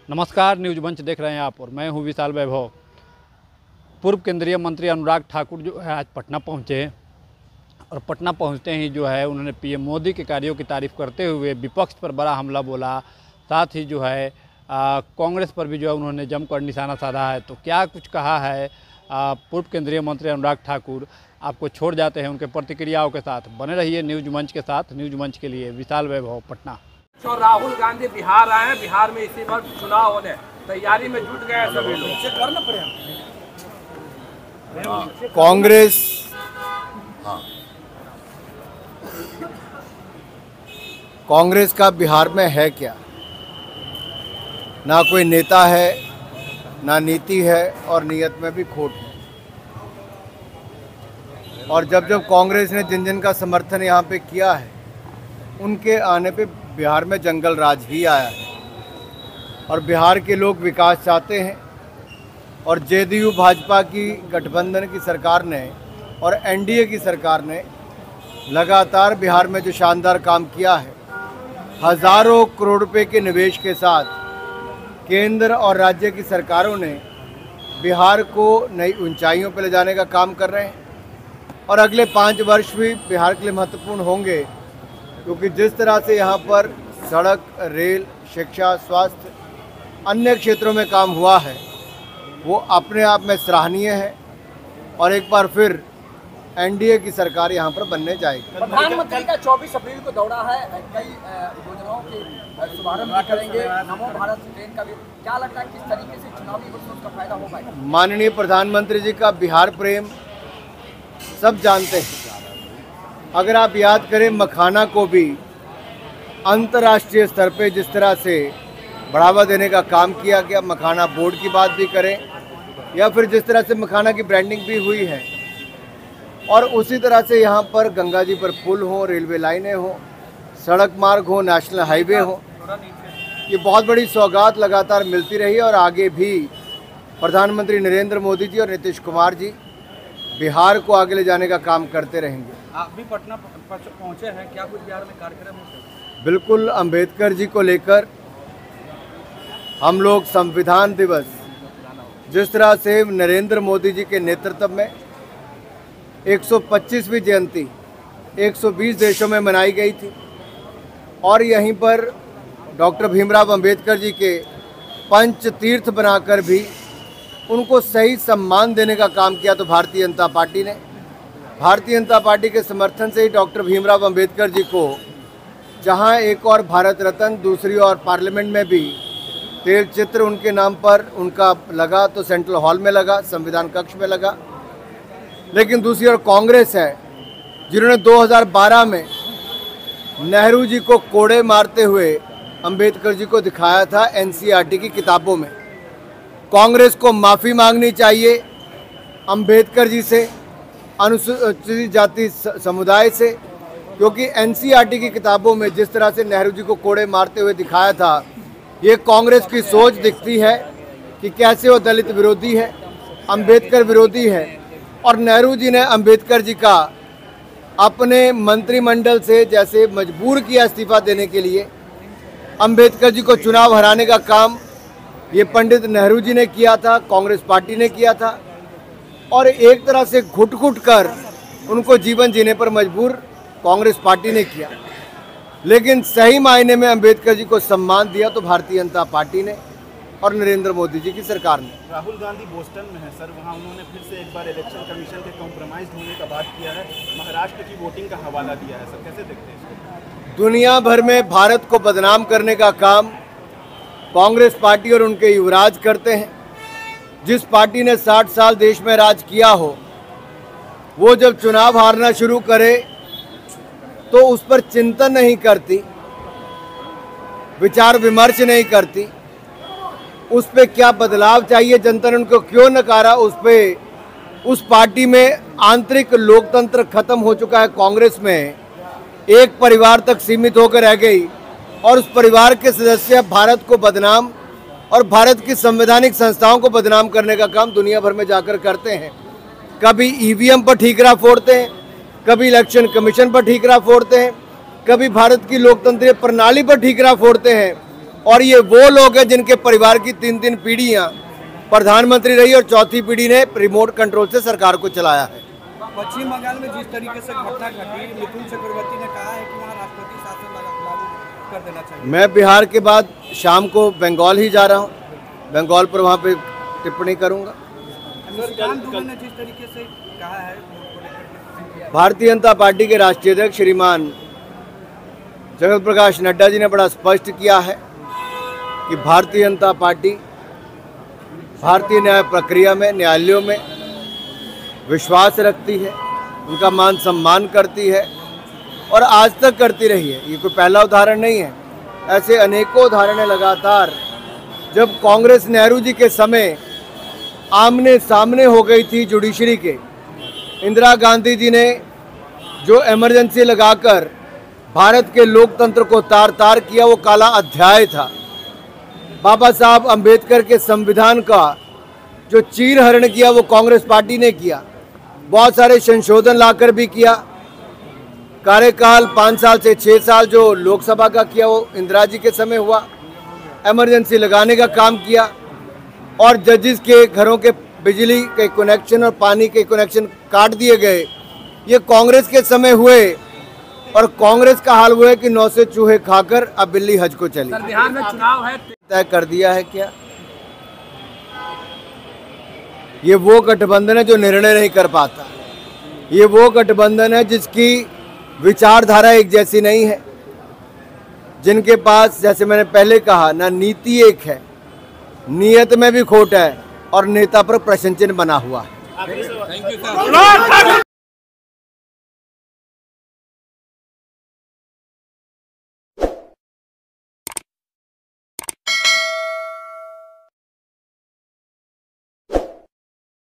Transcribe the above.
नमस्कार, न्यूज मंच देख रहे हैं आप और मैं हूं विशाल वैभव। पूर्व केंद्रीय मंत्री अनुराग ठाकुर जो है आज पटना पहुंचे और पटना पहुंचते ही जो है उन्होंने पीएम मोदी के कार्यों की तारीफ़ करते हुए विपक्ष पर बड़ा हमला बोला। साथ ही जो है कांग्रेस पर भी जो है उन्होंने जमकर निशाना साधा है। तो क्या कुछ कहा है पूर्व केंद्रीय मंत्री अनुराग ठाकुर, आपको छोड़ जाते हैं उनके प्रतिक्रियाओं के साथ। बने रहिए न्यूज मंच के साथ। न्यूज मंच के लिए विशाल वैभव, पटना। तो राहुल गांधी बिहार आए हैं, बिहार में इसी बार चुनाव होने तैयारी में जुट गए सभी लोग। कांग्रेस कांग्रेस का बिहार में है क्या? ना कोई नेता है, ना नीति है और नीयत में भी खोट है। और जब जब कांग्रेस ने जिन जिन का समर्थन यहाँ पे किया है उनके आने पे बिहार में जंगल राज ही आया है। और बिहार के लोग विकास चाहते हैं और जेडीयू भाजपा की गठबंधन की सरकार ने और एनडीए की सरकार ने लगातार बिहार में जो शानदार काम किया है, हज़ारों करोड़ रुपए के निवेश के साथ केंद्र और राज्य की सरकारों ने बिहार को नई ऊंचाइयों पर ले जाने का काम कर रहे हैं। और अगले 5 वर्ष भी बिहार के लिए महत्वपूर्ण होंगे, क्योंकि जिस तरह से यहाँ पर सड़क, रेल, शिक्षा, स्वास्थ्य, अन्य क्षेत्रों में काम हुआ है वो अपने आप में सराहनीय है। और एक बार फिर एनडीए की सरकार यहाँ पर बनने जाएगी। प्रधानमंत्री का 24 अप्रैल को दौरा है, कई योजनाओं के शुभारंभ भी करेंगे, नमो भारत ट्रेन का भी। क्या लगता है किस तरीके से चुनावी घोषणा का फायदा हो पाएगा? माननीय प्रधानमंत्री जी का बिहार प्रेम सब जानते हैं। अगर आप याद करें, मखाना को भी अंतर्राष्ट्रीय स्तर पे जिस तरह से बढ़ावा देने का काम किया गया, मखाना बोर्ड की बात भी करें या फिर जिस तरह से मखाना की ब्रांडिंग भी हुई है, और उसी तरह से यहाँ पर गंगा जी पर पुल हो, रेलवे लाइनें हो, सड़क मार्ग हो, नेशनल हाईवे हो, ये बहुत बड़ी सौगात लगातार मिलती रही। और आगे भी प्रधानमंत्री नरेंद्र मोदी जी और नीतीश कुमार जी बिहार को आगे ले जाने का काम करते रहेंगे। आप भी पटना पहुंचे हैं, क्या कुछ बिहार में कार्यक्रम है? बिल्कुल, अंबेडकर जी को लेकर हम लोग संविधान दिवस जिस तरह से नरेंद्र मोदी जी के नेतृत्व में 125वीं जयंती 120 देशों में मनाई गई थी, और यहीं पर डॉक्टर भीमराव अंबेडकर जी के पंच तीर्थ बनाकर भी उनको सही सम्मान देने का काम किया। तो भारतीय जनता पार्टी ने, भारतीय जनता पार्टी के समर्थन से ही डॉक्टर भीमराव अंबेडकर जी को जहां एक और भारत रत्न, दूसरी ओर पार्लियामेंट में भी तेल चित्र उनके नाम पर उनका लगा, तो सेंट्रल हॉल में लगा, संविधान कक्ष में लगा। लेकिन दूसरी ओर कांग्रेस है जिन्होंने 2012 में नेहरू जी को कोड़े मारते हुए अंबेडकर जी को दिखाया था एनसीईआरटी की किताबों में। कांग्रेस को माफ़ी मांगनी चाहिए अंबेडकर जी से, अनुसूचित जाति समुदाय से, क्योंकि एनसीईआरटी की किताबों में जिस तरह से नेहरू जी को कोड़े मारते हुए दिखाया था, ये कांग्रेस की सोच दिखती है कि कैसे वो दलित विरोधी है, अंबेडकर विरोधी है। और नेहरू जी ने अंबेडकर जी का अपने मंत्रिमंडल से जैसे मजबूर किया इस्तीफा देने के लिए, अंबेडकर जी को चुनाव हराने का काम ये पंडित नेहरू जी ने किया था, कांग्रेस पार्टी ने किया था। और एक तरह से घुट-घुट कर उनको जीवन जीने पर मजबूर कांग्रेस पार्टी ने किया। लेकिन सही मायने में अंबेडकर जी को सम्मान दिया तो भारतीय जनता पार्टी ने और नरेंद्र मोदी जी की सरकार ने। राहुल गांधी बोस्टन में है सर, वहाँ उन्होंने फिर से एक बार इलेक्शन कमीशन के कॉम्प्रोमाइज होने का बात किया है, महाराष्ट्र की वोटिंग का हवाला दिया है। सर कैसे देखते हैं इसको? दुनिया भर में भारत को बदनाम करने का काम कांग्रेस पार्टी और उनके युवराज करते हैं। जिस पार्टी ने 60 साल देश में राज किया हो, वो जब चुनाव हारना शुरू करे तो उस पर चिंतन नहीं करती, विचार विमर्श नहीं करती, उस पे क्या बदलाव चाहिए, जनता ने उनको क्यों नकारा, उस पार्टी में आंतरिक लोकतंत्र खत्म हो चुका है। कांग्रेस में एक परिवार तक सीमित होकर रह गई और उस परिवार के सदस्य भारत को बदनाम और भारत की संवैधानिक संस्थाओं को बदनाम करने का काम दुनिया भर में जाकर करते हैं। कभी ईवीएम पर ठीकरा फोड़ते हैं, कभी इलेक्शन कमीशन पर ठीकरा फोड़ते हैं, कभी भारत की लोकतंत्रीय प्रणाली पर ठीकरा फोड़ते हैं। और ये वो लोग हैं जिनके परिवार की 3-3 पीढ़ियां प्रधानमंत्री रही और चौथी पीढ़ी ने रिमोट कंट्रोल से सरकार को चलाया है। पश्चिम बंगाल में जिस तरीके से घटना घटी, मिथुन चक्रवर्ती ने कहा है कि वहाँ राष्ट्रपति शासन लागू कर देना चाहिए। मैं बिहार के बाद शाम को बंगाल ही जा रहा हूँ, बंगाल पर वहाँ पे टिप्पणी करूँगा। निशिकांत दुबे ने जिस तरीके से कहा है, भारतीय जनता पार्टी के राष्ट्रीय अध्यक्ष श्रीमान जगत प्रकाश नड्डा जी ने बड़ा स्पष्ट किया है कि भारतीय जनता पार्टी भारतीय न्याय प्रक्रिया में, न्यायालयों में विश्वास रखती है, उनका मान सम्मान करती है और आज तक करती रही है। ये कोई पहला उदाहरण नहीं है, ऐसे अनेकों उदाहरण लगातार। जब कांग्रेस नेहरू जी के समय आमने सामने हो गई थी जुडिशरी के, इंदिरा गांधी जी ने जो इमरजेंसी लगाकर भारत के लोकतंत्र को तार तार किया, वो काला अध्याय था। बाबा साहब अंबेडकर के संविधान का जो चीरहरण किया वो कांग्रेस पार्टी ने किया, बहुत सारे संशोधन लाकर भी किया। कार्यकाल 5 साल से 6 साल जो लोकसभा का किया वो इंदिरा जी के समय हुआ। इमरजेंसी लगाने का काम किया और जजेस के घरों के बिजली के कनेक्शन और पानी के कनेक्शन काट दिए गए, ये कांग्रेस के समय हुए। और कांग्रेस का हाल हुआ है कि 9 से चूहे खाकर अब बिल्ली हज को चली। बिहार में चुनाव है, तय कर दिया है क्या? ये वो गठबंधन है जो निर्णय नहीं कर पाता, ये वो गठबंधन है जिसकी विचारधारा एक जैसी नहीं है, जिनके पास, जैसे मैंने पहले कहा, ना नीति एक है, नियत में भी खोट है और नेता पर प्रश्न चिन्ह बना हुआ है।